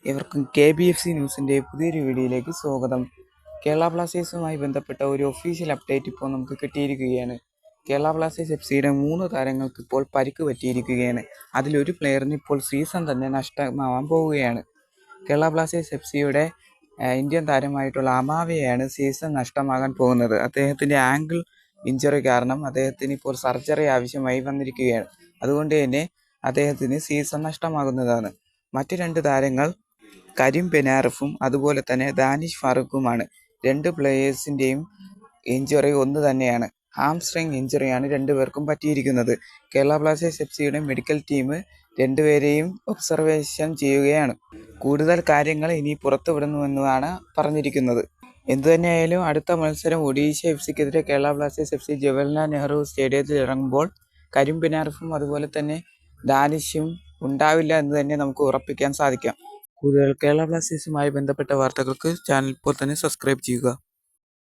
ഇവർക്കും KBFC ന്യൂസിൻ്റെ പുതിയൊരു വീഡിയോയിലേക്ക് സ്വാഗതം. കേരള ബ്ലാസ്റ്റേഴ്സുമായി ബന്ധപ്പെട്ട ഒരു ഒഫീഷ്യൽ അപ്ഡേറ്റ് ഇപ്പോൾ നമുക്ക് കിട്ടിയിരിക്കുകയാണ്. കേരള ബ്ലാസ്റ്റേഴ്സ് FC-യുടെ 3 താരങ്ങൾക്ക് ഇപ്പോൾ പരിക്ക് പറ്റിയിരിക്കുകയാണ്. അതിലൊരു പ്ലെയറിന് ഇപ്പോൾ സീസൺ തന്നെ നഷ്ടമാവാൻ പോവുകയാണ്. കേരള ബ്ലാസ്റ്റേഴ്സ് FC-യുടെ ഇന്ത്യൻ താരമായിട്ടുള്ള അമാവയാണ് സീസൺ നഷ്ടമാകാൻ പോകുന്നത്. അദ്ദേഹത്തിൻ്റെ ആങ്കിൾ ഇഞ്ചറി കാരണം അദ്ദേഹത്തിന് ഇപ്പോൾ സർജറി ആവശ്യമായി വന്നിരിക്കുകയാണ്. അതുകൊണ്ട് തന്നെ അദ്ദേഹത്തിന് സീസൺ നഷ്ടമാകുന്നതാണ്. മറ്റ് 2 താരങ്ങൾ കരീം ബെനാറഫും അതുപോലെ തന്നെ ദാനിഷ് ഫാറൂഖുമാണ്. 2 പ്ലേയേഴ്സിൻ്റെയും ഇഞ്ചറി ഒന്ന് തന്നെയാണ്. ഹാംസ്ട്രിങ് ഇഞ്ചറിയാണ് 2 പേർക്കും പറ്റിയിരിക്കുന്നത്. കേരള ബ്ലാസ്റ്റേഴ്സ് FC-യുടെ മെഡിക്കൽ ടീം 2 പേരെയും ഒബ്സർവേഷൻ ചെയ്യുകയാണ്. കൂടുതൽ കാര്യങ്ങൾ ഇനി പുറത്തുവിടുന്നുവെന്നാണ് പറഞ്ഞിരിക്കുന്നത്. എന്തുതന്നെയായാലും അടുത്ത മത്സരം ഒഡീഷ FC-ക്കെതിരെ കേരള ബ്ലാസ്റ്റേഴ്സ് FC ജവഹർലാൽ നെഹ്റു സ്റ്റേഡിയത്തിൽ ഇറങ്ങുമ്പോൾ കരീം ബെനാറഫും അതുപോലെ തന്നെ ദാനിഷും ഉണ്ടാവില്ല എന്ന് തന്നെ നമുക്ക് ഉറപ്പിക്കാൻ സാധിക്കാം. കൂടുതൽ കേരള ബ്ലാസ്റ്റേഴ്സുമായി ബന്ധപ്പെട്ട വാർത്തകൾക്ക് ചാനൽ ഇപ്പോൾ തന്നെ സബ്സ്ക്രൈബ് ചെയ്യുക.